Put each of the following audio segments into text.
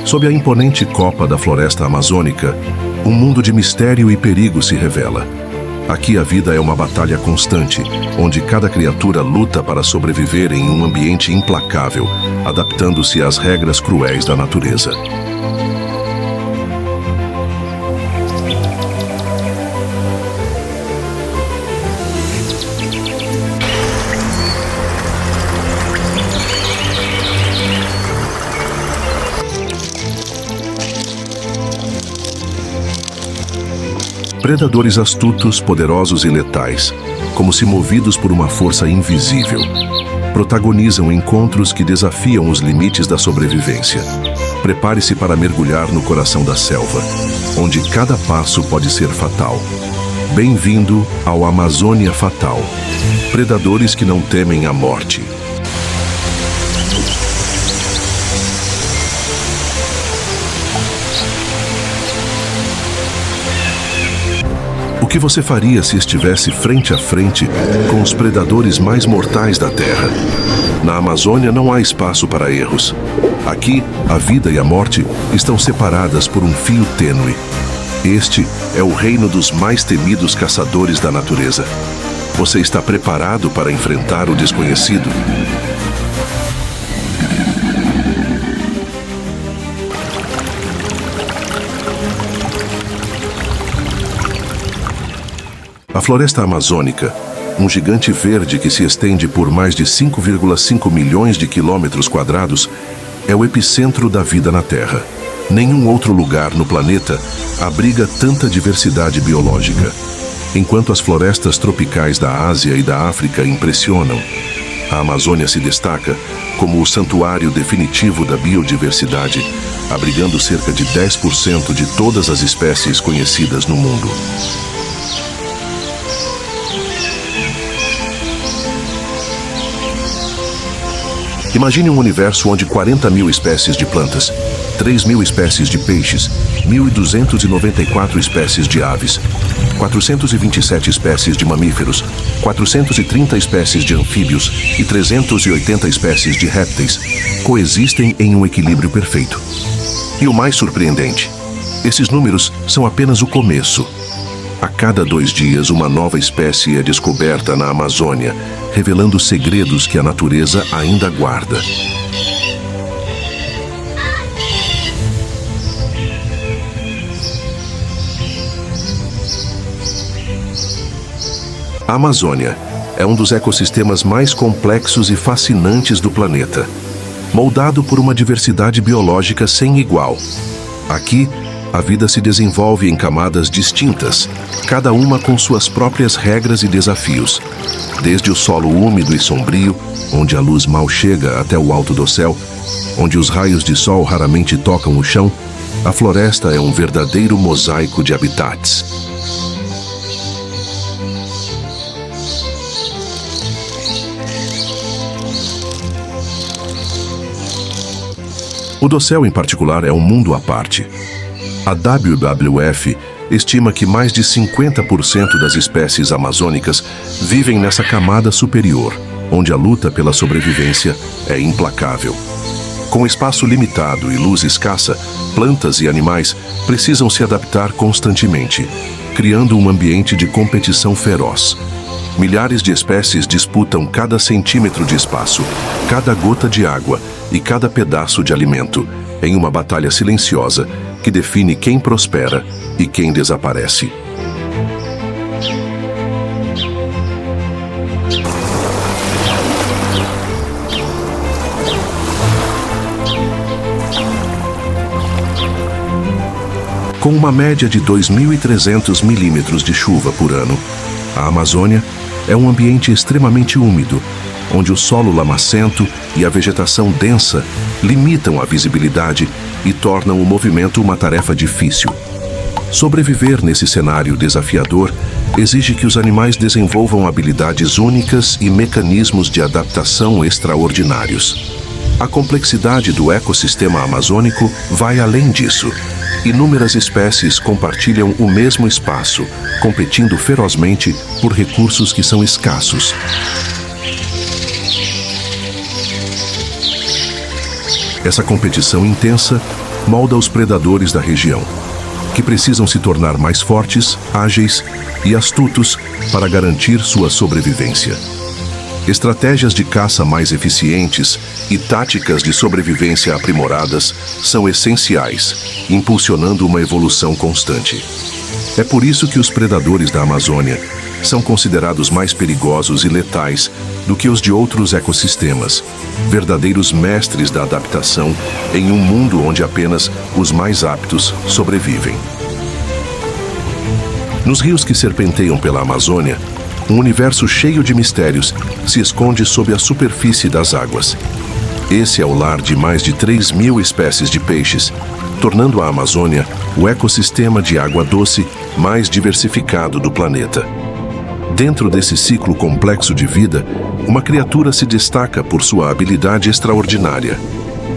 Sob a imponente copa da floresta amazônica, um mundo de mistério e perigo se revela. Aqui a vida é uma batalha constante, onde cada criatura luta para sobreviver em um ambiente implacável, adaptando-se às regras cruéis da natureza. Predadores astutos, poderosos e letais, como se movidos por uma força invisível, protagonizam encontros que desafiam os limites da sobrevivência. Prepare-se para mergulhar no coração da selva, onde cada passo pode ser fatal. Bem-vindo ao Amazônia Fatal. Predadores que não temem a morte. O que você faria se estivesse frente a frente com os predadores mais mortais da Terra? Na Amazônia não há espaço para erros. Aqui, a vida e a morte estão separadas por um fio tênue. Este é o reino dos mais temidos caçadores da natureza. Você está preparado para enfrentar o desconhecido? A floresta amazônica, um gigante verde que se estende por mais de 5,5 milhões de quilômetros quadrados, é o epicentro da vida na Terra. Nenhum outro lugar no planeta abriga tanta diversidade biológica. Enquanto as florestas tropicais da Ásia e da África impressionam, a Amazônia se destaca como o santuário definitivo da biodiversidade, abrigando cerca de 10% de todas as espécies conhecidas no mundo. Imagine um universo onde 40 mil espécies de plantas, 3 mil espécies de peixes, 1.294 espécies de aves, 427 espécies de mamíferos, 430 espécies de anfíbios e 380 espécies de répteis coexistem em um equilíbrio perfeito. E o mais surpreendente, esses números são apenas o começo. A cada 2 dias, uma nova espécie é descoberta na Amazônia, revelando segredos que a natureza ainda guarda. A Amazônia é um dos ecossistemas mais complexos e fascinantes do planeta, moldado por uma diversidade biológica sem igual. Aqui, a vida se desenvolve em camadas distintas, cada uma com suas próprias regras e desafios. Desde o solo úmido e sombrio, onde a luz mal chega até o alto do céu, onde os raios de sol raramente tocam o chão, a floresta é um verdadeiro mosaico de habitats. O dossel, em particular, é um mundo à parte. A WWF estima que mais de 50% das espécies amazônicas vivem nessa camada superior, onde a luta pela sobrevivência é implacável. Com espaço limitado e luz escassa, plantas e animais precisam se adaptar constantemente, criando um ambiente de competição feroz. Milhares de espécies disputam cada centímetro de espaço, cada gota de água e cada pedaço de alimento, em uma batalha silenciosa que define quem prospera e quem desaparece. Com uma média de 2.300 milímetros de chuva por ano, a Amazônia é um ambiente extremamente úmido, onde o solo lamacento e a vegetação densa limitam a visibilidade e tornam o movimento uma tarefa difícil. Sobreviver nesse cenário desafiador exige que os animais desenvolvam habilidades únicas e mecanismos de adaptação extraordinários. A complexidade do ecossistema amazônico vai além disso. Inúmeras espécies compartilham o mesmo espaço, competindo ferozmente por recursos que são escassos. Essa competição intensa molda os predadores da região, que precisam se tornar mais fortes, ágeis e astutos para garantir sua sobrevivência. Estratégias de caça mais eficientes e táticas de sobrevivência aprimoradas são essenciais, impulsionando uma evolução constante. É por isso que os predadores da Amazônia são considerados mais perigosos e letais do que os de outros ecossistemas, verdadeiros mestres da adaptação em um mundo onde apenas os mais aptos sobrevivem. Nos rios que serpenteiam pela Amazônia, um universo cheio de mistérios se esconde sob a superfície das águas. Esse é o lar de mais de 3.000 espécies de peixes, tornando a Amazônia o ecossistema de água doce mais diversificado do planeta. Dentro desse ciclo complexo de vida, uma criatura se destaca por sua habilidade extraordinária.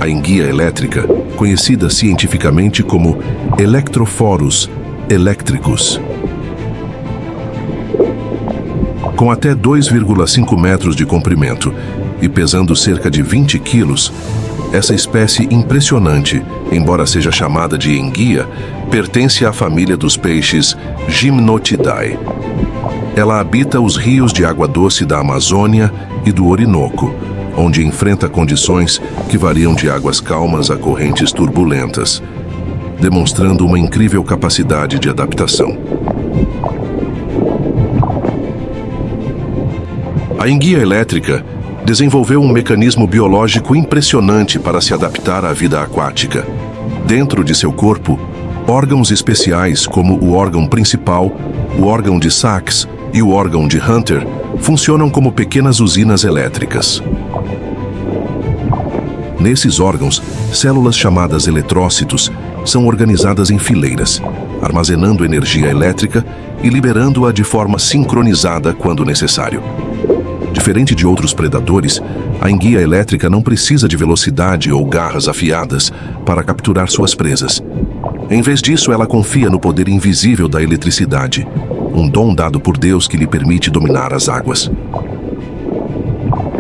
A enguia elétrica, conhecida cientificamente como Electrophorus electricus. Com até 2,5 metros de comprimento e pesando cerca de 20 quilos, essa espécie impressionante, embora seja chamada de enguia, pertence à família dos peixes Gymnotidae. Ela habita os rios de água doce da Amazônia e do Orinoco, onde enfrenta condições que variam de águas calmas a correntes turbulentas, demonstrando uma incrível capacidade de adaptação. A enguia elétrica desenvolveu um mecanismo biológico impressionante para se adaptar à vida aquática. Dentro de seu corpo, órgãos especiais como o órgão principal, o órgão de Sachs e o órgão de Hunter funcionam como pequenas usinas elétricas. Nesses órgãos, células chamadas eletrócitos são organizadas em fileiras, armazenando energia elétrica e liberando-a de forma sincronizada quando necessário. Diferente de outros predadores, a enguia elétrica não precisa de velocidade ou garras afiadas para capturar suas presas. Em vez disso, ela confia no poder invisível da eletricidade, um dom dado por Deus que lhe permite dominar as águas.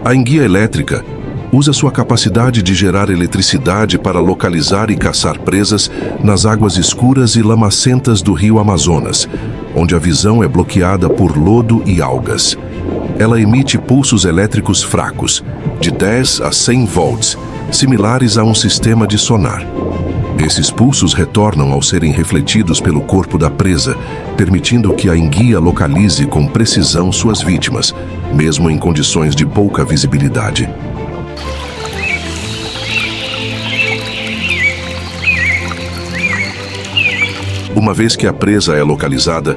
A enguia elétrica usa sua capacidade de gerar eletricidade para localizar e caçar presas nas águas escuras e lamacentas do rio Amazonas, onde a visão é bloqueada por lodo e algas. Ela emite pulsos elétricos fracos, de 10 a 100 volts, similares a um sistema de sonar. Esses pulsos retornam ao serem refletidos pelo corpo da presa, permitindo que a enguia localize com precisão suas vítimas, mesmo em condições de pouca visibilidade. Uma vez que a presa é localizada,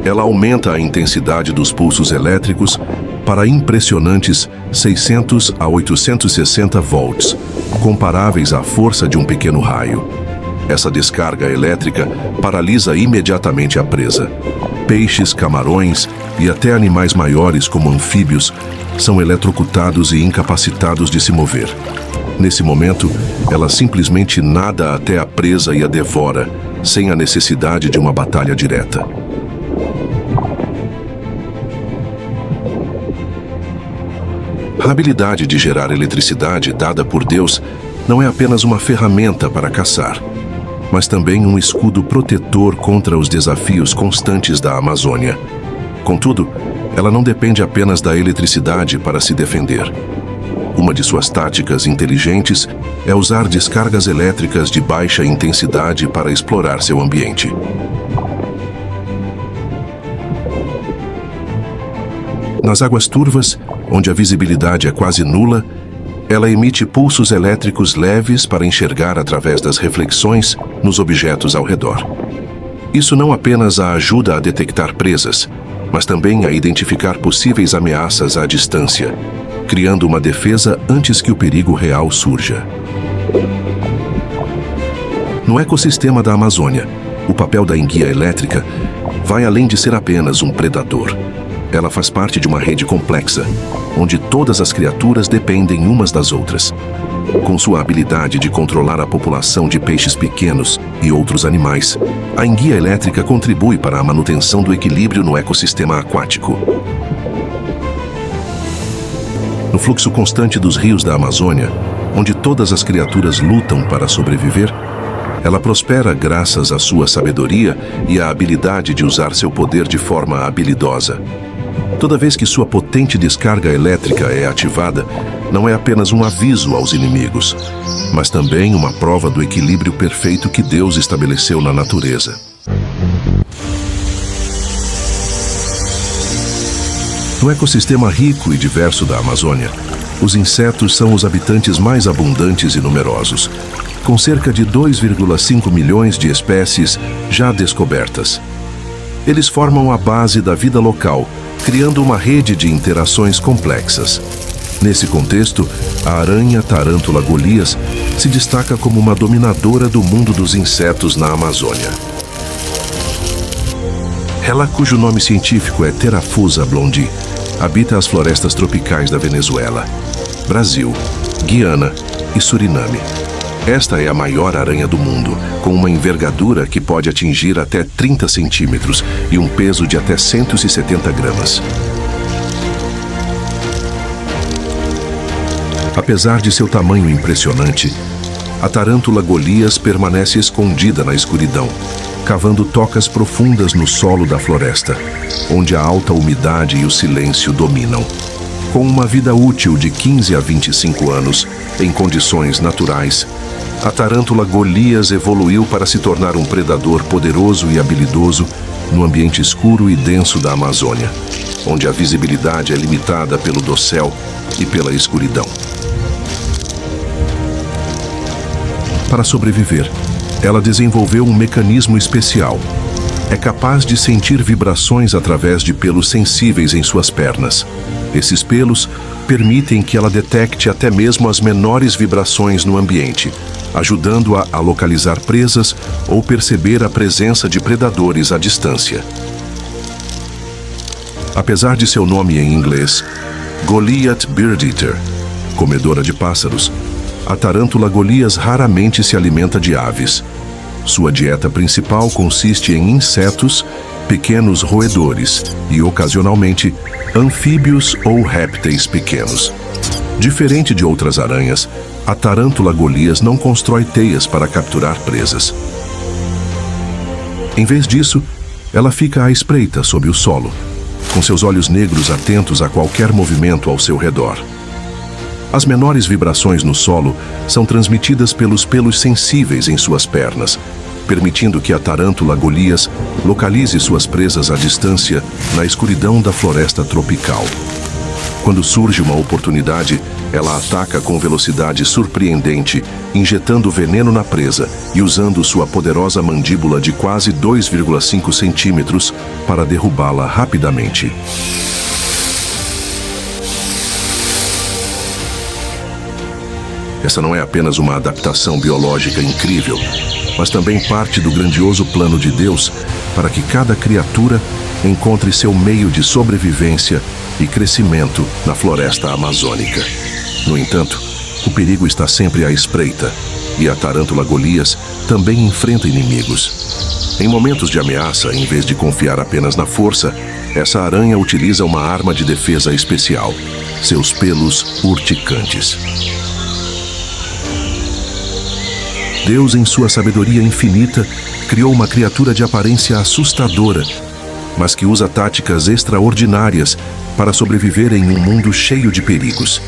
ela aumenta a intensidade dos pulsos elétricos para impressionantes 600 a 860 volts, comparáveis à força de um pequeno raio. Essa descarga elétrica paralisa imediatamente a presa. Peixes, camarões e até animais maiores como anfíbios são eletrocutados e incapacitados de se mover. Nesse momento, ela simplesmente nada até a presa e a devora, sem a necessidade de uma batalha direta. A habilidade de gerar eletricidade dada por Deus não é apenas uma ferramenta para caçar, mas também um escudo protetor contra os desafios constantes da Amazônia. Contudo, ela não depende apenas da eletricidade para se defender. Uma de suas táticas inteligentes é usar descargas elétricas de baixa intensidade para explorar seu ambiente. Nas águas turvas, onde a visibilidade é quase nula, ela emite pulsos elétricos leves para enxergar através das reflexões nos objetos ao redor. Isso não apenas a ajuda a detectar presas, mas também a identificar possíveis ameaças à distância, criando uma defesa antes que o perigo real surja. No ecossistema da Amazônia, o papel da enguia elétrica vai além de ser apenas um predador. Ela faz parte de uma rede complexa, onde todas as criaturas dependem umas das outras. Com sua habilidade de controlar a população de peixes pequenos e outros animais, a enguia elétrica contribui para a manutenção do equilíbrio no ecossistema aquático. No fluxo constante dos rios da Amazônia, onde todas as criaturas lutam para sobreviver, ela prospera graças à sua sabedoria e à habilidade de usar seu poder de forma habilidosa. Toda vez que sua potente descarga elétrica é ativada, não é apenas um aviso aos inimigos, mas também uma prova do equilíbrio perfeito que Deus estabeleceu na natureza. No ecossistema rico e diverso da Amazônia, os insetos são os habitantes mais abundantes e numerosos, com cerca de 2,5 milhões de espécies já descobertas. Eles formam a base da vida local, criando uma rede de interações complexas. Nesse contexto, a aranha tarântula Golias se destaca como uma dominadora do mundo dos insetos na Amazônia. Ela, cujo nome científico é Therafusa blondi, habita as florestas tropicais da Venezuela, Brasil, Guiana e Suriname. Esta é a maior aranha do mundo, com uma envergadura que pode atingir até 30 centímetros e um peso de até 170 gramas. Apesar de seu tamanho impressionante, a tarântula Golias permanece escondida na escuridão, cavando tocas profundas no solo da floresta, onde a alta umidade e o silêncio dominam. Com uma vida útil de 15 a 25 anos, em condições naturais, a tarântula Golias evoluiu para se tornar um predador poderoso e habilidoso no ambiente escuro e denso da Amazônia, onde a visibilidade é limitada pelo dossel e pela escuridão. Para sobreviver, ela desenvolveu um mecanismo especial. É capaz de sentir vibrações através de pelos sensíveis em suas pernas. Esses pelos permitem que ela detecte até mesmo as menores vibrações no ambiente, ajudando-a a localizar presas ou perceber a presença de predadores à distância. Apesar de seu nome em inglês, Goliath Bird Eater, comedora de pássaros, a tarântula Golias raramente se alimenta de aves. Sua dieta principal consiste em insetos, pequenos roedores e, ocasionalmente, anfíbios ou répteis pequenos. Diferente de outras aranhas, a tarântula Golias não constrói teias para capturar presas. Em vez disso, ela fica à espreita sob o solo, com seus olhos negros atentos a qualquer movimento ao seu redor. As menores vibrações no solo são transmitidas pelos pelos sensíveis em suas pernas, permitindo que a tarântula Golias localize suas presas à distância na escuridão da floresta tropical. Quando surge uma oportunidade, ela ataca com velocidade surpreendente, injetando veneno na presa e usando sua poderosa mandíbula de quase 2,5 centímetros para derrubá-la rapidamente. Essa não é apenas uma adaptação biológica incrível, mas também parte do grandioso plano de Deus para que cada criatura encontre seu meio de sobrevivência e crescimento na floresta amazônica. No entanto, o perigo está sempre à espreita, e a tarântula Golias também enfrenta inimigos. Em momentos de ameaça, em vez de confiar apenas na força, essa aranha utiliza uma arma de defesa especial: seus pelos urticantes. Deus, em sua sabedoria infinita, criou uma criatura de aparência assustadora, mas que usa táticas extraordinárias para sobreviver em um mundo cheio de perigos.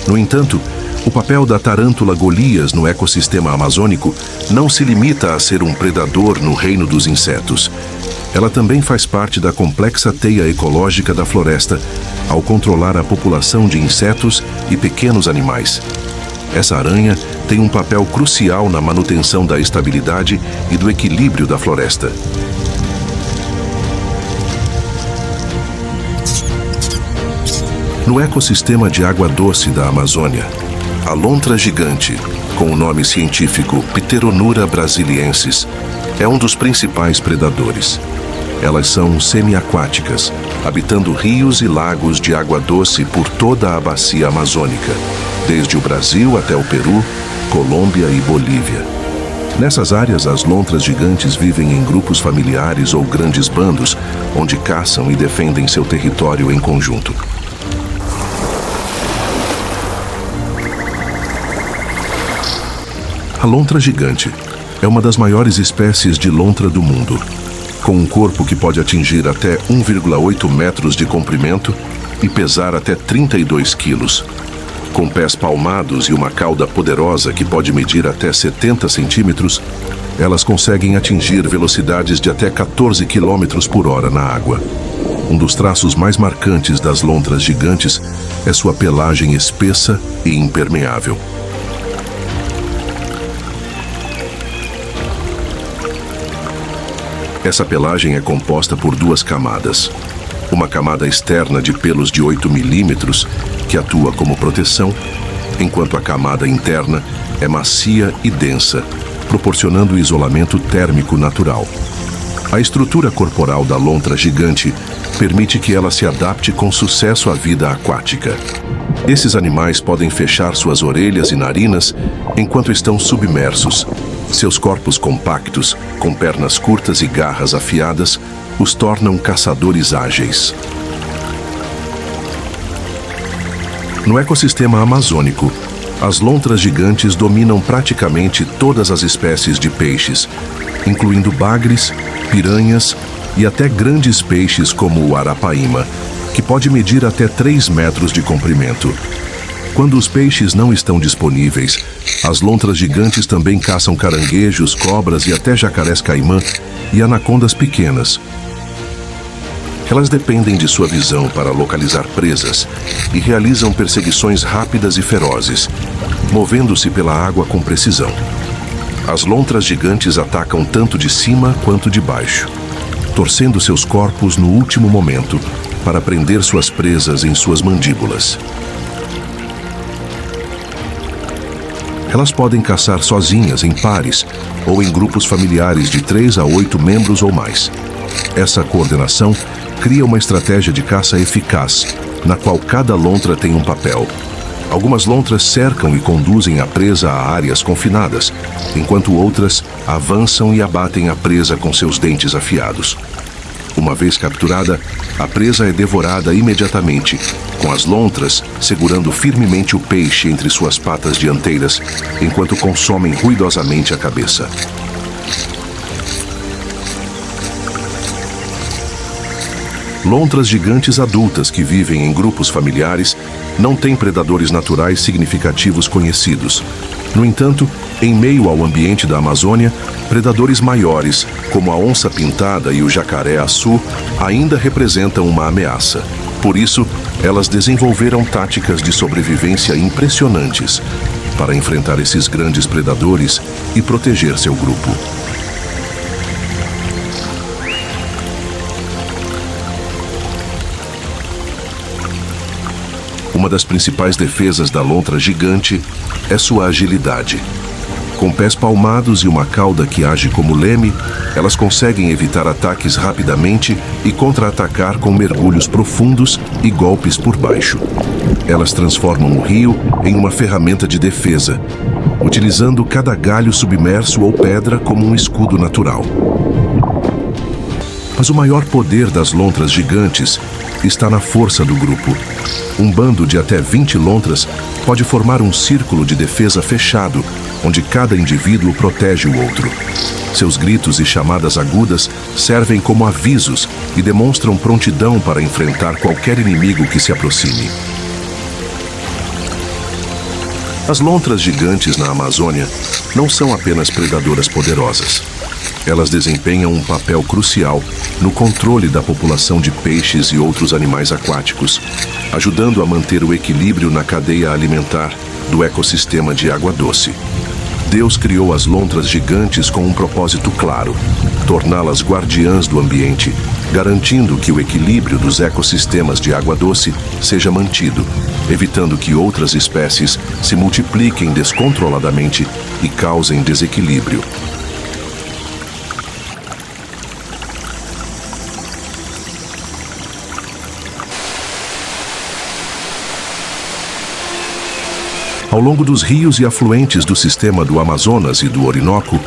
No entanto, o papel da tarântula Golias no ecossistema amazônico não se limita a ser um predador no reino dos insetos. Ela também faz parte da complexa teia ecológica da floresta, ao controlar a população de insetos e pequenos animais. Essa aranha tem um papel crucial na manutenção da estabilidade e do equilíbrio da floresta. No ecossistema de água doce da Amazônia, a lontra gigante, com o nome científico Pteronura brasiliensis, é um dos principais predadores. Elas são semiaquáticas, habitando rios e lagos de água doce por toda a bacia amazônica, desde o Brasil até o Peru, Colômbia e Bolívia. Nessas áreas, as lontras gigantes vivem em grupos familiares ou grandes bandos, onde caçam e defendem seu território em conjunto. A lontra gigante é uma das maiores espécies de lontra do mundo, com um corpo que pode atingir até 1,8 metros de comprimento e pesar até 32 quilos. Com pés palmados e uma cauda poderosa que pode medir até 70 centímetros, elas conseguem atingir velocidades de até 14 quilômetros por hora na água. Um dos traços mais marcantes das lontras gigantes é sua pelagem espessa e impermeável. Essa pelagem é composta por duas camadas. Uma camada externa de pelos de 8 milímetros, que atua como proteção, enquanto a camada interna é macia e densa, proporcionando isolamento térmico natural. A estrutura corporal da lontra gigante permite que ela se adapte com sucesso à vida aquática. Esses animais podem fechar suas orelhas e narinas enquanto estão submersos. Seus corpos compactos, com pernas curtas e garras afiadas, os tornam caçadores ágeis. No ecossistema amazônico, as lontras gigantes dominam praticamente todas as espécies de peixes, incluindo bagres, piranhas e até grandes peixes como o arapaíma, que pode medir até 3 metros de comprimento. Quando os peixes não estão disponíveis, as lontras gigantes também caçam caranguejos, cobras e até jacarés caimã e anacondas pequenas. Elas dependem de sua visão para localizar presas e realizam perseguições rápidas e ferozes, movendo-se pela água com precisão. As lontras gigantes atacam tanto de cima quanto de baixo, torcendo seus corpos no último momento para prender suas presas em suas mandíbulas. Elas podem caçar sozinhas, em pares, ou em grupos familiares de 3 a 8 membros ou mais. Essa coordenação cria uma estratégia de caça eficaz, na qual cada lontra tem um papel. Algumas lontras cercam e conduzem a presa a áreas confinadas, enquanto outras avançam e abatem a presa com seus dentes afiados. Uma vez capturada, a presa é devorada imediatamente, com as lontras segurando firmemente o peixe entre suas patas dianteiras, enquanto consomem ruidosamente a cabeça. Lontras gigantes adultas que vivem em grupos familiares não têm predadores naturais significativos conhecidos. No entanto, em meio ao ambiente da Amazônia, predadores maiores, como a onça-pintada e o jacaré-açu, ainda representam uma ameaça. Por isso, elas desenvolveram táticas de sobrevivência impressionantes para enfrentar esses grandes predadores e proteger seu grupo. Uma das principais defesas da lontra gigante é sua agilidade. Com pés palmados e uma cauda que age como leme, elas conseguem evitar ataques rapidamente e contra-atacar com mergulhos profundos e golpes por baixo. Elas transformam o rio em uma ferramenta de defesa, utilizando cada galho submerso ou pedra como um escudo natural. Mas o maior poder das lontras gigantes está na força do grupo. Um bando de até 20 lontras pode formar um círculo de defesa fechado, onde cada indivíduo protege o outro. Seus gritos e chamadas agudas servem como avisos e demonstram prontidão para enfrentar qualquer inimigo que se aproxime. As lontras gigantes na Amazônia não são apenas predadoras poderosas. Elas desempenham um papel crucial no controle da população de peixes e outros animais aquáticos, ajudando a manter o equilíbrio na cadeia alimentar do ecossistema de água doce. Deus criou as lontras gigantes com um propósito claro: torná-las guardiãs do ambiente, garantindo que o equilíbrio dos ecossistemas de água doce seja mantido, evitando que outras espécies se multipliquem descontroladamente e causem desequilíbrio. Ao longo dos rios e afluentes do sistema do Amazonas e do Orinoco,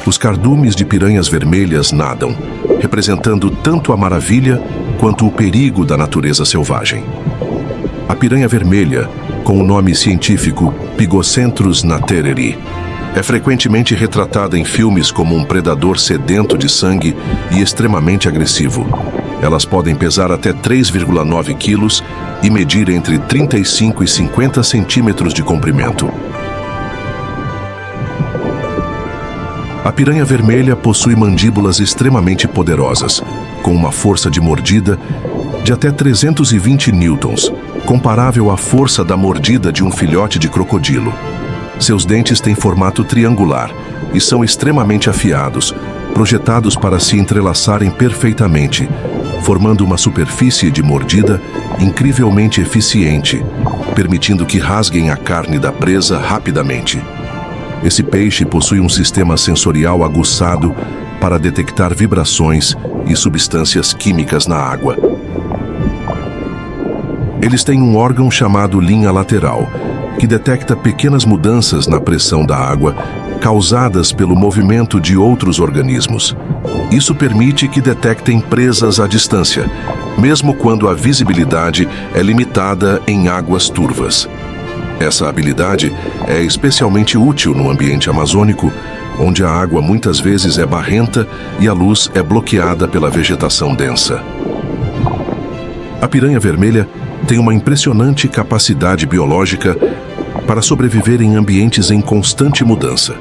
os cardumes de piranhas vermelhas nadam, representando tanto a maravilha quanto o perigo da natureza selvagem. A piranha vermelha, com o nome científico Pygocentrus natereri, É frequentemente retratada em filmes como um predador sedento de sangue e extremamente agressivo. Elas podem pesar até 3,9 quilos e medir entre 35 e 50 centímetros de comprimento. A piranha vermelha possui mandíbulas extremamente poderosas, com uma força de mordida de até 320 newtons, comparável à força da mordida de um filhote de crocodilo. Seus dentes têm formato triangular e são extremamente afiados, projetados para se entrelaçarem perfeitamente, formando uma superfície de mordida incrivelmente eficiente, permitindo que rasguem a carne da presa rapidamente. Esse peixe possui um sistema sensorial aguçado para detectar vibrações e substâncias químicas na água. Eles têm um órgão chamado linha lateral, que detecta pequenas mudanças na pressão da água causadas pelo movimento de outros organismos. Isso permite que detectem presas à distância, mesmo quando a visibilidade é limitada em águas turvas. Essa habilidade é especialmente útil no ambiente amazônico, onde a água muitas vezes é barrenta e a luz é bloqueada pela vegetação densa. A piranha vermelha tem uma impressionante capacidade biológica para sobreviver em ambientes em constante mudança.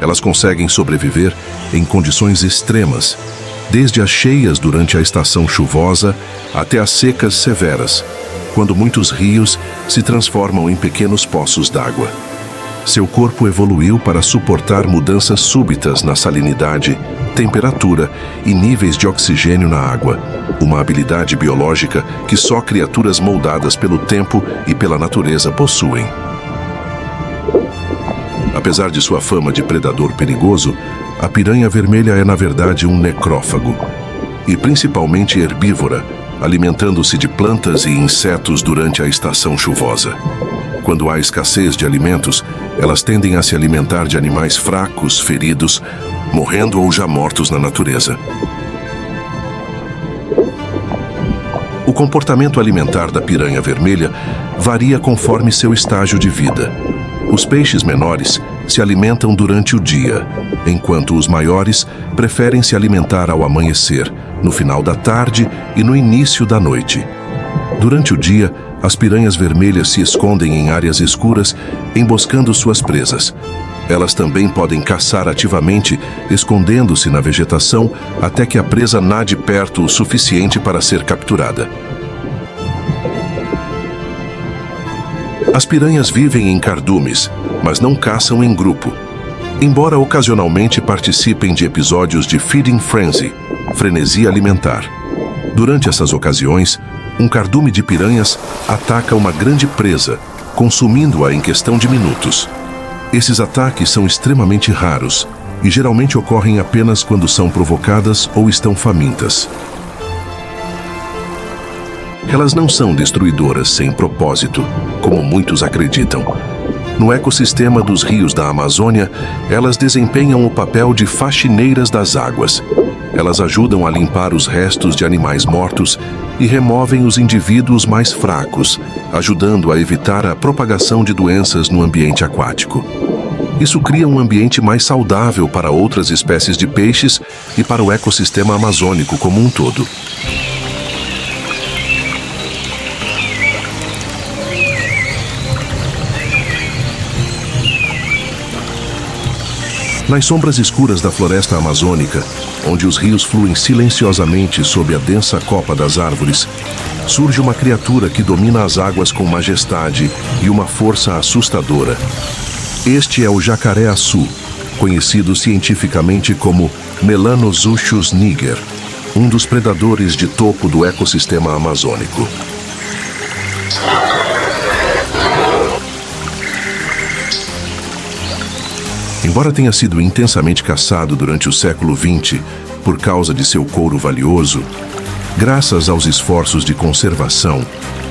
Elas conseguem sobreviver em condições extremas, desde as cheias durante a estação chuvosa até as secas severas, quando muitos rios se transformam em pequenos poços d'água. Seu corpo evoluiu para suportar mudanças súbitas na salinidade, temperatura e níveis de oxigênio na água, uma habilidade biológica que só criaturas moldadas pelo tempo e pela natureza possuem. Apesar de sua fama de predador perigoso, a piranha vermelha é na verdade um necrófago, e principalmente herbívora, alimentando-se de plantas e insetos durante a estação chuvosa. Quando há escassez de alimentos, elas tendem a se alimentar de animais fracos, feridos, morrendo ou já mortos na natureza. O comportamento alimentar da piranha vermelha varia conforme seu estágio de vida. Os peixes menores se alimentam durante o dia, enquanto os maiores preferem se alimentar ao amanhecer, no final da tarde e no início da noite. Durante o dia, as piranhas vermelhas se escondem em áreas escuras, emboscando suas presas. Elas também podem caçar ativamente, escondendo-se na vegetação até que a presa nade perto o suficiente para ser capturada. As piranhas vivem em cardumes, mas não caçam em grupo, embora ocasionalmente participem de episódios de feeding frenzy, frenesi alimentar. Durante essas ocasiões, um cardume de piranhas ataca uma grande presa, consumindo-a em questão de minutos. Esses ataques são extremamente raros e geralmente ocorrem apenas quando são provocadas ou estão famintas. Elas não são destruidoras sem propósito, como muitos acreditam. No ecossistema dos rios da Amazônia, elas desempenham o papel de faxineiras das águas. Elas ajudam a limpar os restos de animais mortos e removem os indivíduos mais fracos, ajudando a evitar a propagação de doenças no ambiente aquático. Isso cria um ambiente mais saudável para outras espécies de peixes e para o ecossistema amazônico como um todo. Nas sombras escuras da floresta amazônica, onde os rios fluem silenciosamente sob a densa copa das árvores, surge uma criatura que domina as águas com majestade e uma força assustadora. Este é o jacaré-açu, conhecido cientificamente como Melanosuchus niger, um dos predadores de topo do ecossistema amazônico. Embora tenha sido intensamente caçado durante o século XX por causa de seu couro valioso, graças aos esforços de conservação,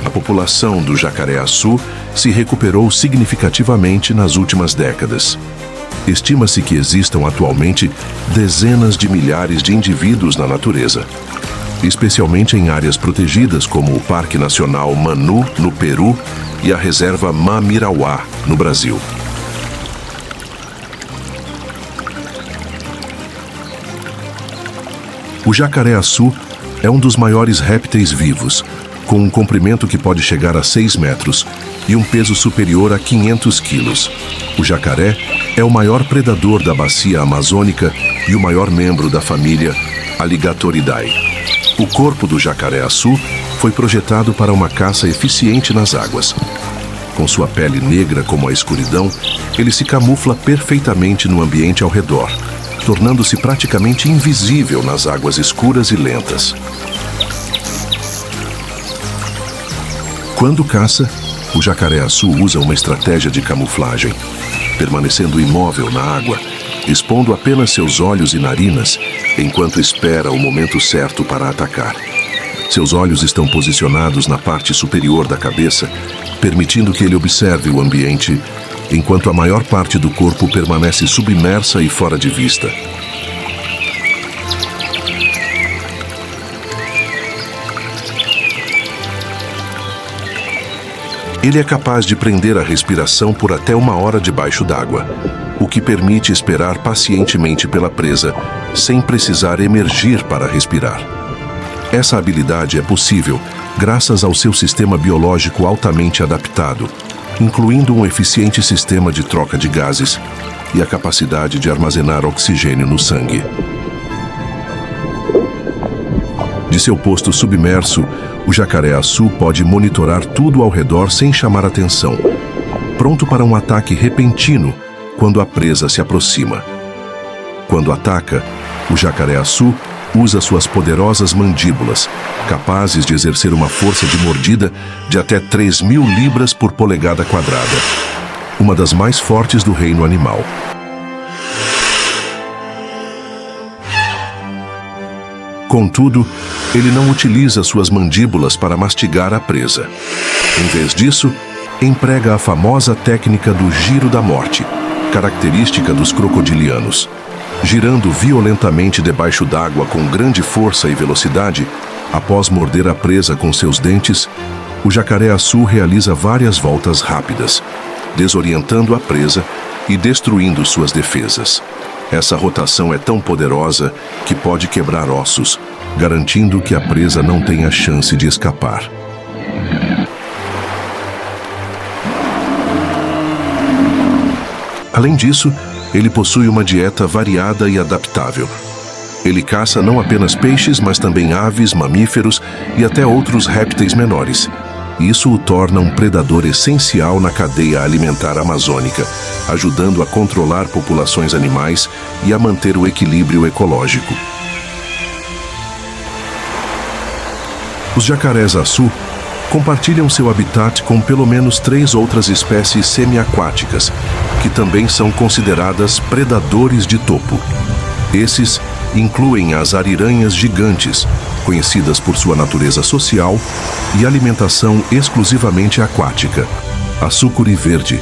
a população do jacaré-açu se recuperou significativamente nas últimas décadas. Estima-se que existam atualmente dezenas de milhares de indivíduos na natureza, especialmente em áreas protegidas como o Parque Nacional Manu, no Peru, e a Reserva Mamirauá, no Brasil. O jacaré-açu é um dos maiores répteis vivos, com um comprimento que pode chegar a 6 metros e um peso superior a 500 quilos. O jacaré é o maior predador da bacia amazônica e o maior membro da família Alligatoridae. O corpo do jacaré-açu foi projetado para uma caça eficiente nas águas. Com sua pele negra como a escuridão, ele se camufla perfeitamente no ambiente ao redor, tornando-se praticamente invisível nas águas escuras e lentas. Quando caça, o jacaré-açu usa uma estratégia de camuflagem, permanecendo imóvel na água, expondo apenas seus olhos e narinas, enquanto espera o momento certo para atacar. Seus olhos estão posicionados na parte superior da cabeça, permitindo que ele observe o ambiente, enquanto a maior parte do corpo permanece submersa e fora de vista. Ele é capaz de prender a respiração por até 1 hora debaixo d'água, o que permite esperar pacientemente pela presa, sem precisar emergir para respirar. Essa habilidade é possível graças ao seu sistema biológico altamente adaptado, incluindo um eficiente sistema de troca de gases e a capacidade de armazenar oxigênio no sangue. De seu posto submerso, o jacaré-açu pode monitorar tudo ao redor sem chamar atenção, pronto para um ataque repentino quando a presa se aproxima. Quando ataca, o jacaré-açu usa suas poderosas mandíbulas, capazes de exercer uma força de mordida de até 3.000 libras por polegada quadrada, uma das mais fortes do reino animal. Contudo, ele não utiliza suas mandíbulas para mastigar a presa. Em vez disso, emprega a famosa técnica do giro da morte, característica dos crocodilianos. Girando violentamente debaixo d'água com grande força e velocidade, após morder a presa com seus dentes, o jacaré-açu realiza várias voltas rápidas, desorientando a presa e destruindo suas defesas. Essa rotação é tão poderosa que pode quebrar ossos, garantindo que a presa não tenha chance de escapar. Além disso, ele possui uma dieta variada e adaptável. Ele caça não apenas peixes, mas também aves, mamíferos e até outros répteis menores. Isso o torna um predador essencial na cadeia alimentar amazônica, ajudando a controlar populações animais e a manter o equilíbrio ecológico. Os jacarés-açu compartilham seu habitat com pelo menos 3 outras espécies semiaquáticas, que também são consideradas predadores de topo. Esses incluem as ariranhas gigantes, conhecidas por sua natureza social e alimentação exclusivamente aquática, a sucuri verde,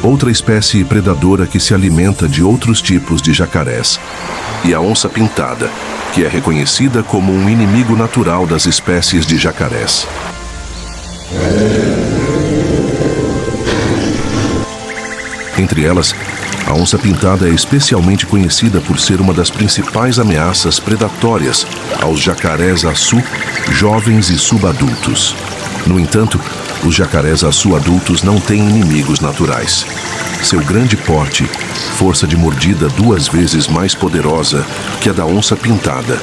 outra espécie predadora que se alimenta de outros tipos de jacarés, e a onça-pintada, que é reconhecida como um inimigo natural das espécies de jacarés. Entre elas, a onça-pintada é especialmente conhecida por ser uma das principais ameaças predatórias aos jacarés-açu jovens e subadultos. No entanto, os jacarés-açu adultos não têm inimigos naturais. Seu grande porte, força de mordida 2 vezes mais poderosa que a da onça-pintada,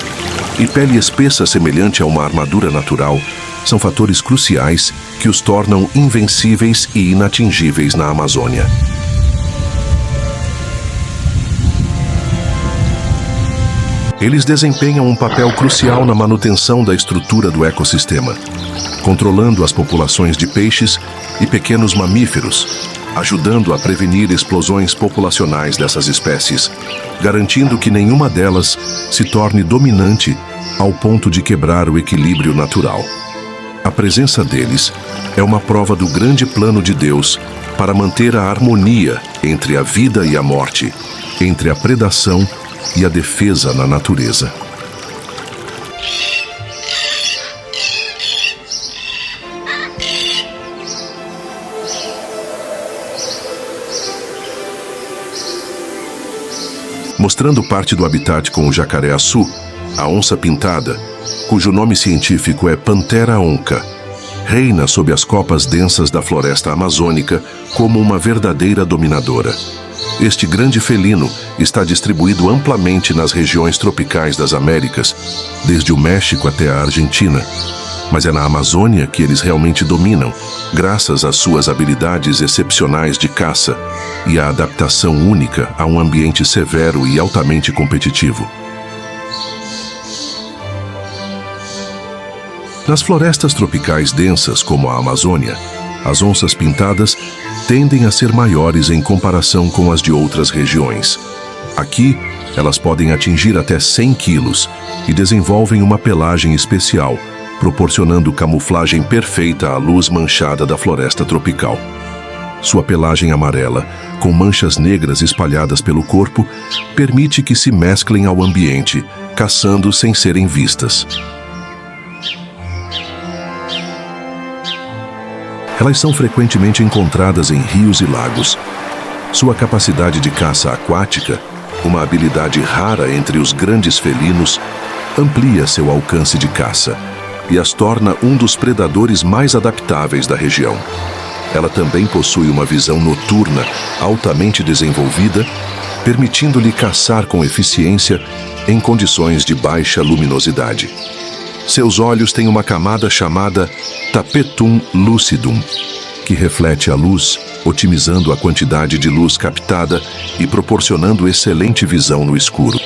e pele espessa semelhante a uma armadura natural, são fatores cruciais que os tornam invencíveis e inatingíveis na Amazônia. Eles desempenham um papel crucial na manutenção da estrutura do ecossistema, controlando as populações de peixes e pequenos mamíferos, ajudando a prevenir explosões populacionais dessas espécies, garantindo que nenhuma delas se torne dominante ao ponto de quebrar o equilíbrio natural. A presença deles é uma prova do grande plano de Deus para manter a harmonia entre a vida e a morte, entre a predação e a defesa na natureza. Mostrando parte do habitat com o jacaré-açu, A onça-pintada, cujo nome científico é Panthera onca, reina sob as copas densas da floresta amazônica como uma verdadeira dominadora. Este grande felino está distribuído amplamente nas regiões tropicais das Américas, desde o México até a Argentina. Mas é na Amazônia que eles realmente dominam, graças às suas habilidades excepcionais de caça e à adaptação única a um ambiente severo e altamente competitivo. Nas florestas tropicais densas como a Amazônia, as onças pintadas tendem a ser maiores em comparação com as de outras regiões. Aqui, elas podem atingir até 100 quilos e desenvolvem uma pelagem especial, proporcionando camuflagem perfeita à luz manchada da floresta tropical. Sua pelagem amarela, com manchas negras espalhadas pelo corpo, permite que se mesclem ao ambiente, caçando sem serem vistas. Elas são frequentemente encontradas em rios e lagos. Sua capacidade de caça aquática, uma habilidade rara entre os grandes felinos, amplia seu alcance de caça e as torna um dos predadores mais adaptáveis da região. Ela também possui uma visão noturna altamente desenvolvida, permitindo-lhe caçar com eficiência em condições de baixa luminosidade. Seus olhos têm uma camada chamada tapetum lucidum, que reflete a luz, otimizando a quantidade de luz captada e proporcionando excelente visão no escuro.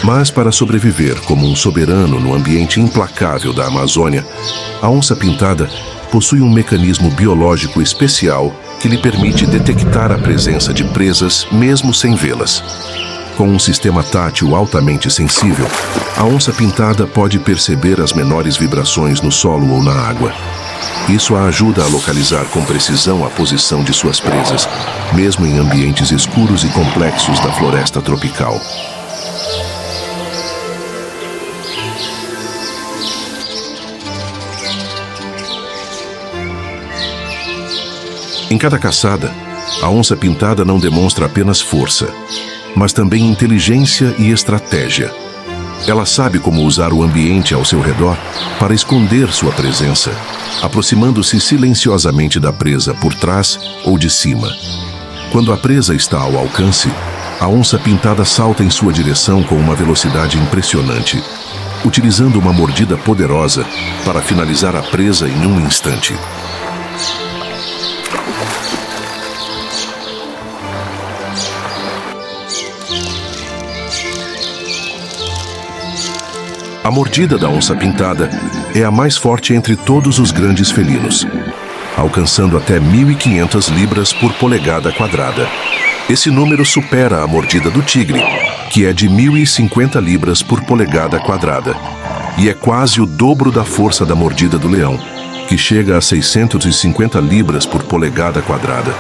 Mas para sobreviver como um soberano no ambiente implacável da Amazônia, a onça-pintada possui um mecanismo biológico especial que lhe permite detectar a presença de presas mesmo sem vê-las. Com um sistema tátil altamente sensível, a onça-pintada pode perceber as menores vibrações no solo ou na água. Isso a ajuda a localizar com precisão a posição de suas presas, mesmo em ambientes escuros e complexos da floresta tropical. Em cada caçada, a onça-pintada não demonstra apenas força, mas também inteligência e estratégia. Ela sabe como usar o ambiente ao seu redor para esconder sua presença, aproximando-se silenciosamente da presa por trás ou de cima. Quando a presa está ao alcance, a onça-pintada salta em sua direção com uma velocidade impressionante, utilizando uma mordida poderosa para finalizar a presa em um instante. A mordida da onça-pintada é a mais forte entre todos os grandes felinos, alcançando até 1.500 libras por polegada quadrada. Esse número supera a mordida do tigre, que é de 1.050 libras por polegada quadrada, e é quase o dobro da força da mordida do leão, que chega a 650 libras por polegada quadrada.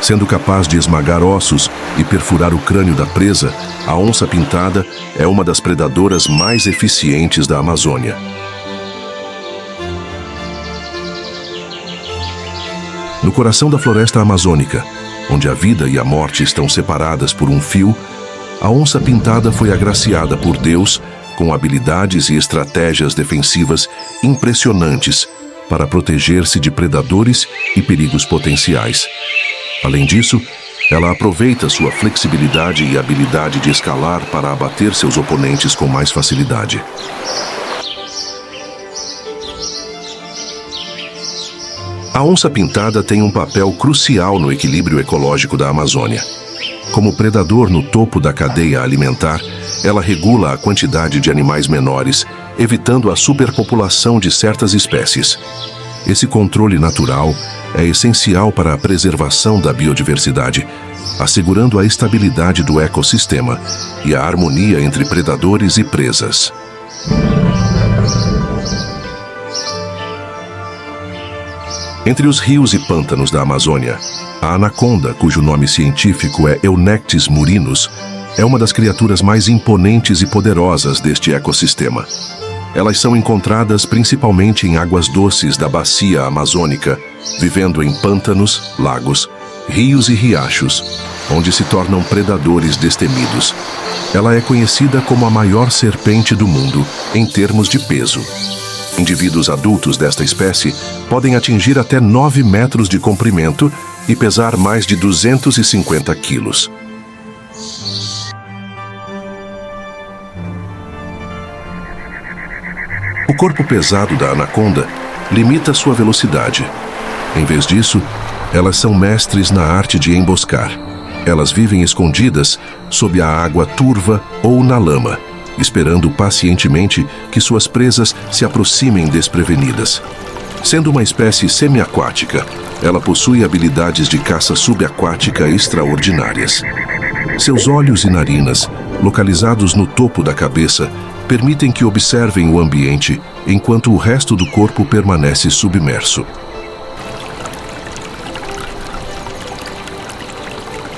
Sendo capaz de esmagar ossos e perfurar o crânio da presa, a onça-pintada é uma das predadoras mais eficientes da Amazônia. No coração da floresta amazônica, onde a vida e a morte estão separadas por um fio, a onça-pintada foi agraciada por Deus com habilidades e estratégias defensivas impressionantes para proteger-se de predadores e perigos potenciais. Além disso, ela aproveita sua flexibilidade e habilidade de escalar para abater seus oponentes com mais facilidade. A onça-pintada tem um papel crucial no equilíbrio ecológico da Amazônia. Como predador no topo da cadeia alimentar, ela regula a quantidade de animais menores, evitando a superpopulação de certas espécies. Esse controle natural é essencial para a preservação da biodiversidade, assegurando a estabilidade do ecossistema e a harmonia entre predadores e presas. Entre os rios e pântanos da Amazônia, a anaconda, cujo nome científico é Eunectes murinus, é uma das criaturas mais imponentes e poderosas deste ecossistema. Elas são encontradas principalmente em águas doces da bacia amazônica, vivendo em pântanos, lagos, rios e riachos, onde se tornam predadores destemidos. Ela é conhecida como a maior serpente do mundo, em termos de peso. Indivíduos adultos desta espécie podem atingir até 9 metros de comprimento e pesar mais de 250 quilos. O corpo pesado da anaconda limita sua velocidade. Em vez disso, elas são mestres na arte de emboscar. Elas vivem escondidas sob a água turva ou na lama, esperando pacientemente que suas presas se aproximem desprevenidas. Sendo uma espécie semiaquática, ela possui habilidades de caça subaquática extraordinárias. Seus olhos e narinas, localizados no topo da cabeça, permitem que observem o ambiente enquanto o resto do corpo permanece submerso.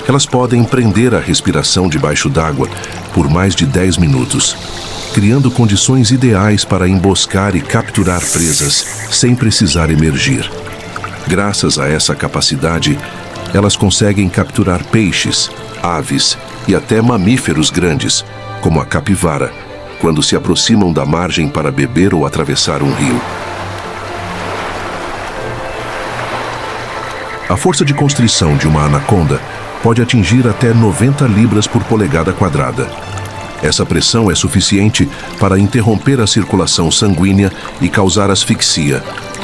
Elas podem prender a respiração debaixo d'água por mais de 10 minutos, criando condições ideais para emboscar e capturar presas sem precisar emergir. Graças a essa capacidade, elas conseguem capturar peixes, aves e até mamíferos grandes, como a capivara, quando se aproximam da margem para beber ou atravessar um rio. A força de constrição de uma anaconda pode atingir até 90 libras por polegada quadrada. Essa pressão é suficiente para interromper a circulação sanguínea e causar asfixia,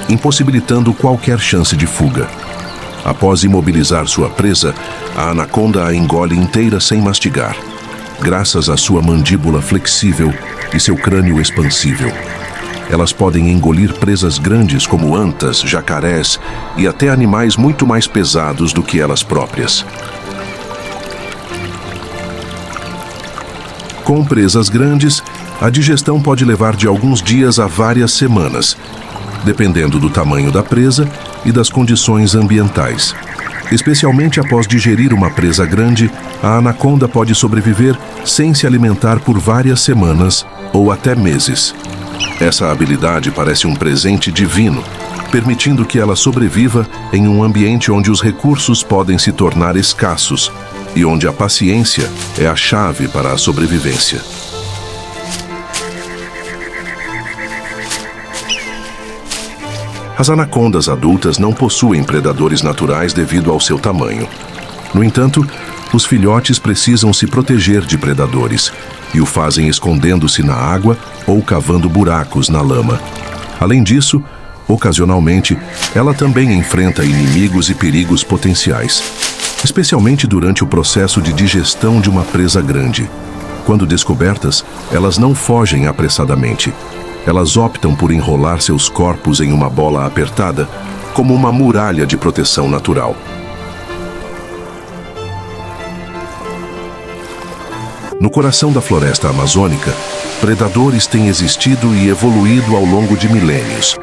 impossibilitando qualquer chance de fuga. Após imobilizar sua presa, a anaconda a engole inteira sem mastigar, graças à sua mandíbula flexível e seu crânio expansível. Elas podem engolir presas grandes como antas, jacarés e até animais muito mais pesados do que elas próprias. Com presas grandes, a digestão pode levar de alguns dias a várias semanas, dependendo do tamanho da presa e das condições ambientais. Especialmente após digerir uma presa grande, a anaconda pode sobreviver sem se alimentar por várias semanas ou até meses. Essa habilidade parece um presente divino, permitindo que ela sobreviva em um ambiente onde os recursos podem se tornar escassos e onde a paciência é a chave para a sobrevivência. As anacondas adultas não possuem predadores naturais devido ao seu tamanho. No entanto, os filhotes precisam se proteger de predadores e o fazem escondendo-se na água ou cavando buracos na lama. Além disso, ocasionalmente, ela também enfrenta inimigos e perigos potenciais, especialmente durante o processo de digestão de uma presa grande. Quando descobertas, elas não fogem apressadamente. Elas optam por enrolar seus corpos em uma bola apertada, como uma muralha de proteção natural. No coração da floresta amazônica, predadores têm existido e evoluído ao longo de milênios,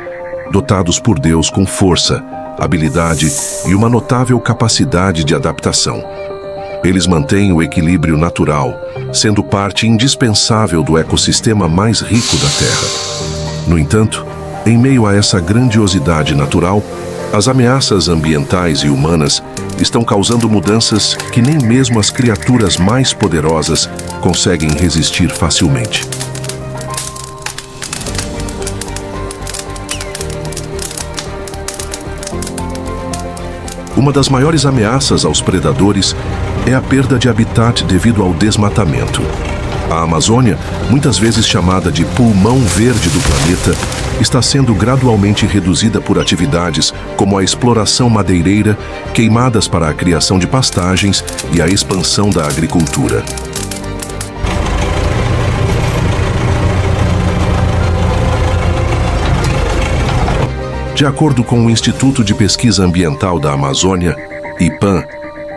dotados por Deus com força, habilidade e uma notável capacidade de adaptação. Eles mantêm o equilíbrio natural, sendo parte indispensável do ecossistema mais rico da Terra. No entanto, em meio a essa grandiosidade natural, as ameaças ambientais e humanas estão causando mudanças que nem mesmo as criaturas mais poderosas conseguem resistir facilmente. Uma das maiores ameaças aos predadores é a perda de habitat devido ao desmatamento. A Amazônia, muitas vezes chamada de pulmão verde do planeta, está sendo gradualmente reduzida por atividades como a exploração madeireira, queimadas para a criação de pastagens e a expansão da agricultura. De acordo com o Instituto de Pesquisa Ambiental da Amazônia, IPAM,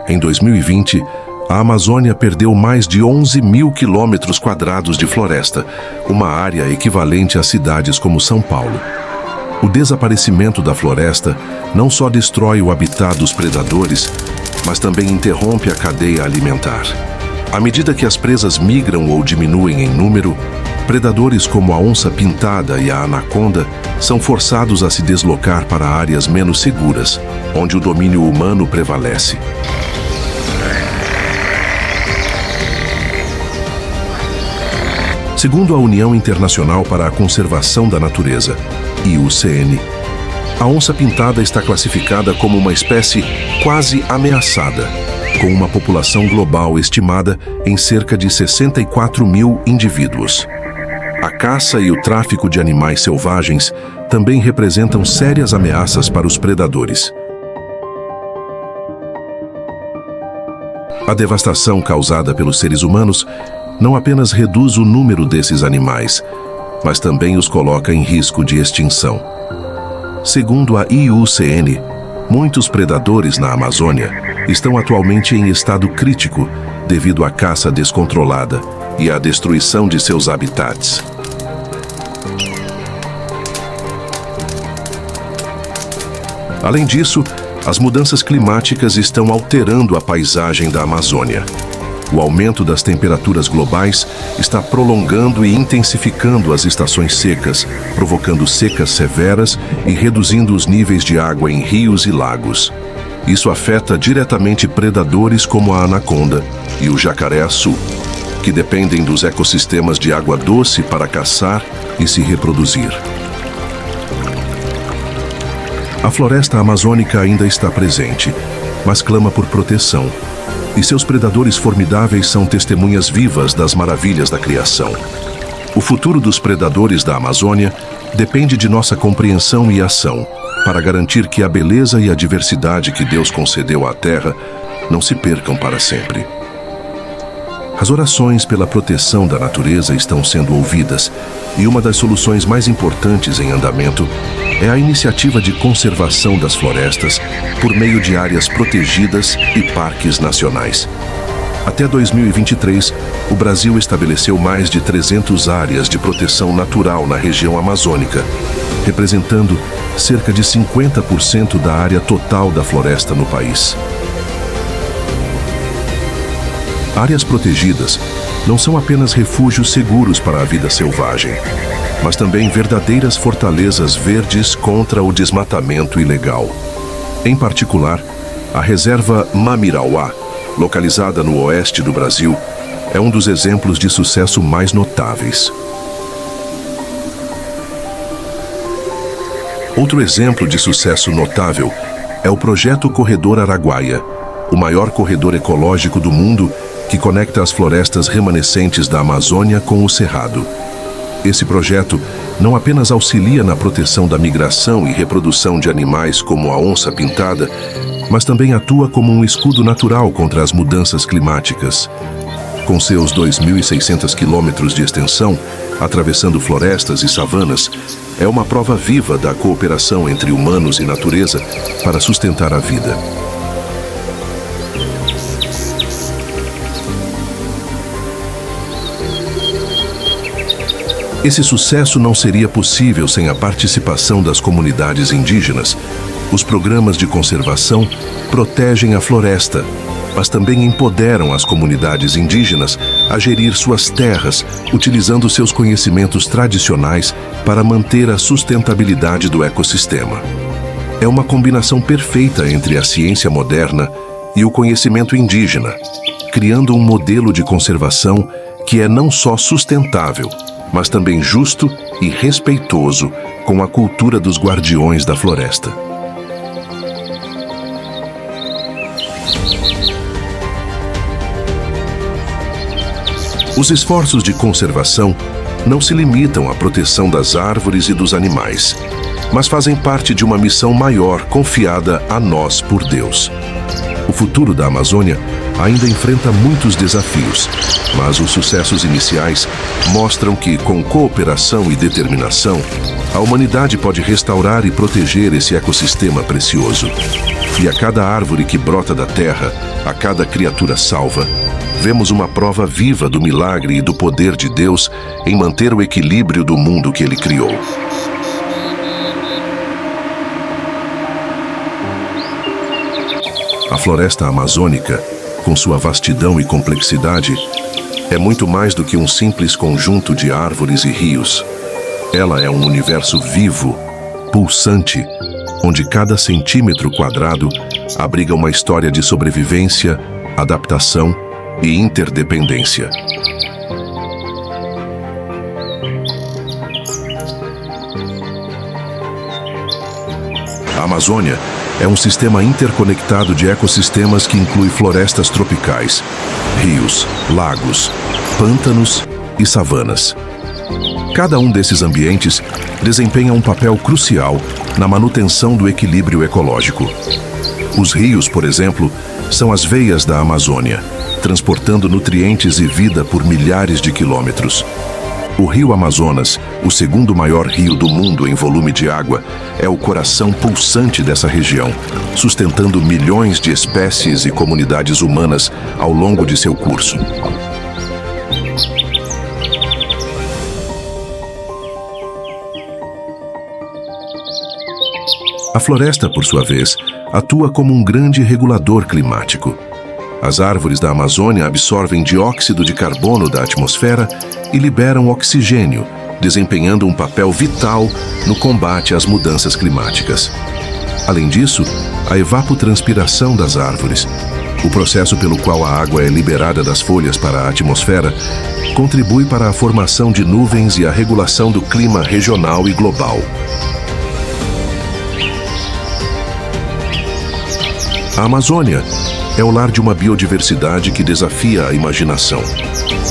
em 2020, a Amazônia perdeu mais de 11 mil quilômetros quadrados de floresta, uma área equivalente a cidades como São Paulo. O desaparecimento da floresta não só destrói o habitat dos predadores, mas também interrompe a cadeia alimentar. À medida que as presas migram ou diminuem em número, predadores como a onça-pintada e a anaconda são forçados a se deslocar para áreas menos seguras, onde o domínio humano prevalece. Segundo a União Internacional para a Conservação da Natureza, IUCN, a onça-pintada está classificada como uma espécie quase ameaçada, com uma população global estimada em cerca de 64 mil indivíduos. A caça e o tráfico de animais selvagens também representam sérias ameaças para os predadores. A devastação causada pelos seres humanos não apenas reduz o número desses animais, mas também os coloca em risco de extinção. Segundo a IUCN, muitos predadores na Amazônia estão atualmente em estado crítico devido à caça descontrolada e à destruição de seus habitats. Além disso, as mudanças climáticas estão alterando a paisagem da Amazônia. O aumento das temperaturas globais está prolongando e intensificando as estações secas, provocando secas severas e reduzindo os níveis de água em rios e lagos. Isso afeta diretamente predadores como a anaconda e o jacaré-açu, que dependem dos ecossistemas de água doce para caçar e se reproduzir. A floresta amazônica ainda está presente, mas clama por proteção. E seus predadores formidáveis são testemunhas vivas das maravilhas da criação. O futuro dos predadores da Amazônia depende de nossa compreensão e ação para garantir que a beleza e a diversidade que Deus concedeu à Terra não se percam para sempre. As orações pela proteção da natureza estão sendo ouvidas, e uma das soluções mais importantes em andamento é a iniciativa de conservação das florestas por meio de áreas protegidas e parques nacionais. Até 2023, o Brasil estabeleceu mais de 300 áreas de proteção natural na região amazônica, representando cerca de 50% da área total da floresta no país. Áreas protegidas não são apenas refúgios seguros para a vida selvagem, mas também verdadeiras fortalezas verdes contra o desmatamento ilegal. Em particular, a reserva Mamirauá, localizada no oeste do Brasil, é um dos exemplos de sucesso mais notáveis. Outro exemplo de sucesso notável é o projeto Corredor Araguaia, o maior corredor ecológico do mundo que conecta as florestas remanescentes da Amazônia com o Cerrado. Esse projeto não apenas auxilia na proteção da migração e reprodução de animais como a onça-pintada, mas também atua como um escudo natural contra as mudanças climáticas. Com seus 2.600 quilômetros de extensão, atravessando florestas e savanas, é uma prova viva da cooperação entre humanos e natureza para sustentar a vida. Esse sucesso não seria possível sem a participação das comunidades indígenas. Os programas de conservação protegem a floresta, mas também empoderam as comunidades indígenas a gerir suas terras, utilizando seus conhecimentos tradicionais para manter a sustentabilidade do ecossistema. É uma combinação perfeita entre a ciência moderna e o conhecimento indígena, criando um modelo de conservação que é não só sustentável, mas também justo e respeitoso com a cultura dos guardiões da floresta. Os esforços de conservação não se limitam à proteção das árvores e dos animais, mas fazem parte de uma missão maior confiada a nós por Deus. O futuro da Amazônia ainda enfrenta muitos desafios, mas os sucessos iniciais mostram que, com cooperação e determinação, a humanidade pode restaurar e proteger esse ecossistema precioso. E a cada árvore que brota da terra, a cada criatura salva, vemos uma prova viva do milagre e do poder de Deus em manter o equilíbrio do mundo que Ele criou. A floresta amazônica, com sua vastidão e complexidade, é muito mais do que um simples conjunto de árvores e rios. Ela é um universo vivo, pulsante, onde cada centímetro quadrado abriga uma história de sobrevivência, adaptação e interdependência. Amazônia é um sistema interconectado de ecossistemas que inclui florestas tropicais, rios, lagos, pântanos e savanas. Cada um desses ambientes desempenha um papel crucial na manutenção do equilíbrio ecológico. Os rios, por exemplo, são as veias da Amazônia, transportando nutrientes e vida por milhares de quilômetros. O rio Amazonas, o segundo maior rio do mundo em volume de água, é o coração pulsante dessa região, sustentando milhões de espécies e comunidades humanas ao longo de seu curso. A floresta, por sua vez, atua como um grande regulador climático. As árvores da Amazônia absorvem dióxido de carbono da atmosfera e liberam oxigênio, desempenhando um papel vital no combate às mudanças climáticas. Além disso, a evapotranspiração das árvores, o processo pelo qual a água é liberada das folhas para a atmosfera, contribui para a formação de nuvens e a regulação do clima regional e global. A Amazônia é o lar de uma biodiversidade que desafia a imaginação.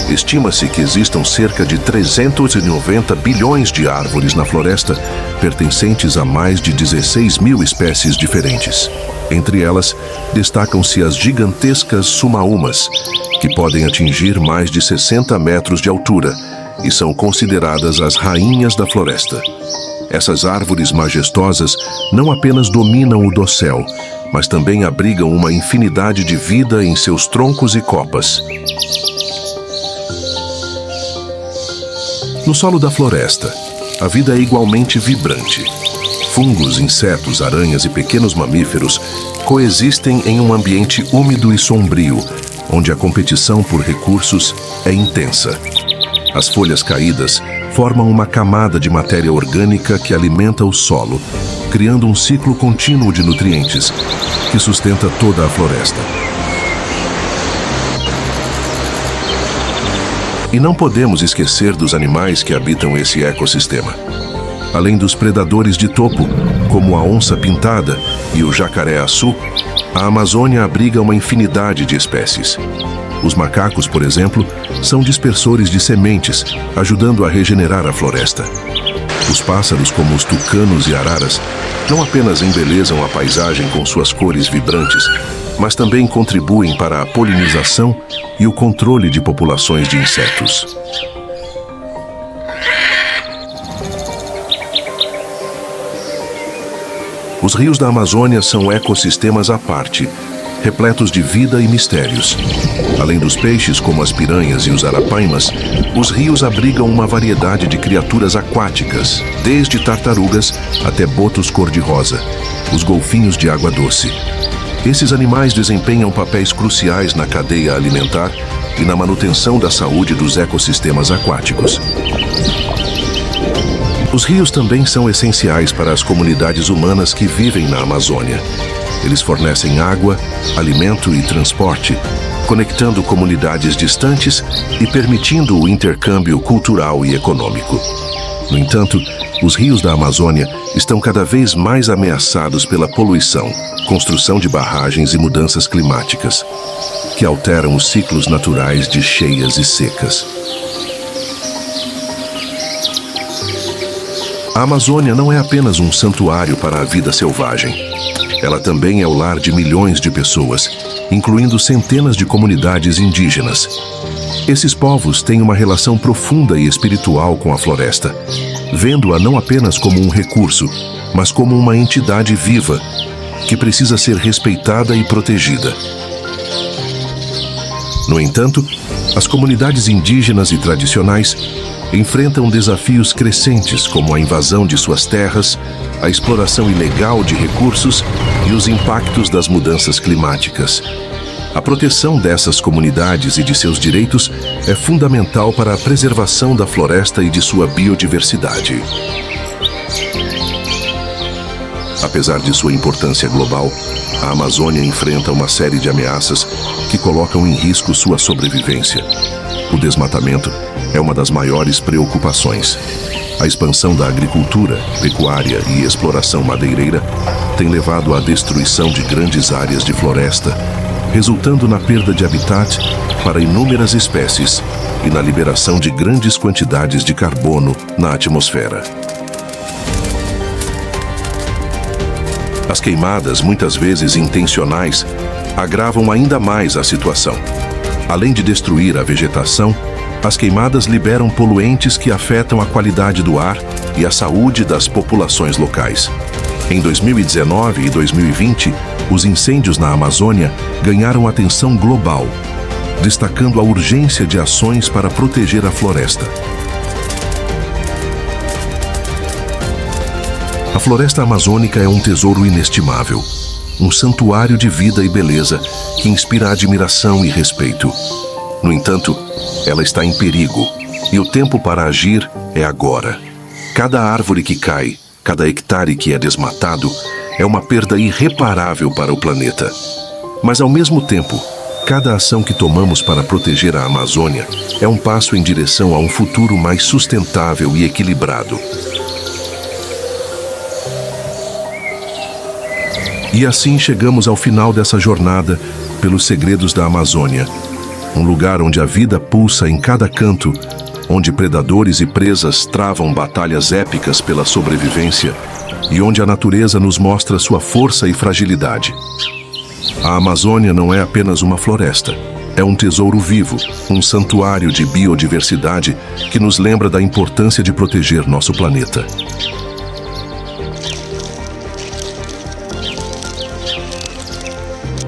Estima-se que existam cerca de 390 bilhões de árvores na floresta, pertencentes a mais de 16 mil espécies diferentes. Entre elas, destacam-se as gigantescas sumaúmas, que podem atingir mais de 60 metros de altura e são consideradas as rainhas da floresta. Essas árvores majestosas não apenas dominam o dossel, mas também abrigam uma infinidade de vida em seus troncos e copas. No solo da floresta, a vida é igualmente vibrante. Fungos, insetos, aranhas e pequenos mamíferos coexistem em um ambiente úmido e sombrio, onde a competição por recursos é intensa. As folhas caídas formam uma camada de matéria orgânica que alimenta o solo, criando um ciclo contínuo de nutrientes que sustenta toda a floresta. E não podemos esquecer dos animais que habitam esse ecossistema. Além dos predadores de topo, como a onça-pintada e o jacaré-açu, a Amazônia abriga uma infinidade de espécies. Os macacos, por exemplo, são dispersores de sementes, ajudando a regenerar a floresta. Os pássaros, como os tucanos e araras, não apenas embelezam a paisagem com suas cores vibrantes, mas também contribuem para a polinização e o controle de populações de insetos. Os rios da Amazônia são ecossistemas à parte, repletos de vida e mistérios. Além dos peixes, como as piranhas e os arapaimas, os rios abrigam uma variedade de criaturas aquáticas, desde tartarugas até botos cor-de-rosa, os golfinhos de água doce. Esses animais desempenham papéis cruciais na cadeia alimentar e na manutenção da saúde dos ecossistemas aquáticos. Os rios também são essenciais para as comunidades humanas que vivem na Amazônia. Eles fornecem água, alimento e transporte, conectando comunidades distantes e permitindo o intercâmbio cultural e econômico. No entanto, os rios da Amazônia estão cada vez mais ameaçados pela poluição, construção de barragens e mudanças climáticas, que alteram os ciclos naturais de cheias e secas. A Amazônia não é apenas um santuário para a vida selvagem. Ela também é o lar de milhões de pessoas, incluindo centenas de comunidades indígenas. Esses povos têm uma relação profunda e espiritual com a floresta, vendo-a não apenas como um recurso, mas como uma entidade viva, que precisa ser respeitada e protegida. No entanto, as comunidades indígenas e tradicionais enfrentam desafios crescentes como a invasão de suas terras, a exploração ilegal de recursos e os impactos das mudanças climáticas. A proteção dessas comunidades e de seus direitos é fundamental para a preservação da floresta e de sua biodiversidade. Apesar de sua importância global, a Amazônia enfrenta uma série de ameaças que colocam em risco sua sobrevivência. O desmatamento é uma das maiores preocupações. A expansão da agricultura, pecuária e exploração madeireira tem levado à destruição de grandes áreas de floresta, resultando na perda de habitat para inúmeras espécies e na liberação de grandes quantidades de carbono na atmosfera. As queimadas, muitas vezes intencionais, agravam ainda mais a situação. Além de destruir a vegetação, as queimadas liberam poluentes que afetam a qualidade do ar e a saúde das populações locais. Em 2019 e 2020, os incêndios na Amazônia ganharam atenção global, destacando a urgência de ações para proteger a floresta. A floresta amazônica é um tesouro inestimável, um santuário de vida e beleza que inspira admiração e respeito. No entanto, ela está em perigo, e o tempo para agir é agora. Cada árvore que cai, cada hectare que é desmatado, é uma perda irreparável para o planeta. Mas, ao mesmo tempo, cada ação que tomamos para proteger a Amazônia é um passo em direção a um futuro mais sustentável e equilibrado. E assim chegamos ao final dessa jornada pelos segredos da Amazônia. Um lugar onde a vida pulsa em cada canto, onde predadores e presas travam batalhas épicas pela sobrevivência e onde a natureza nos mostra sua força e fragilidade. A Amazônia não é apenas uma floresta, é um tesouro vivo, um santuário de biodiversidade que nos lembra da importância de proteger nosso planeta.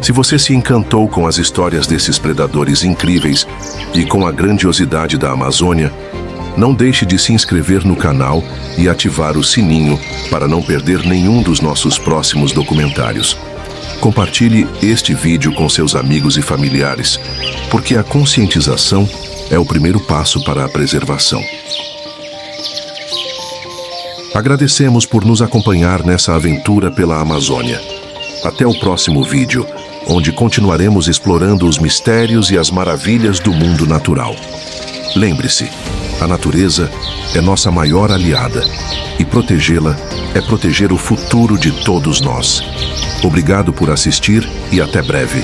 Se você se encantou com as histórias desses predadores incríveis e com a grandiosidade da Amazônia, não deixe de se inscrever no canal e ativar o sininho para não perder nenhum dos nossos próximos documentários. Compartilhe este vídeo com seus amigos e familiares, porque a conscientização é o primeiro passo para a preservação. Agradecemos por nos acompanhar nessa aventura pela Amazônia. Até o próximo vídeo, onde continuaremos explorando os mistérios e as maravilhas do mundo natural. Lembre-se, a natureza é nossa maior aliada, e protegê-la é proteger o futuro de todos nós. Obrigado por assistir e até breve.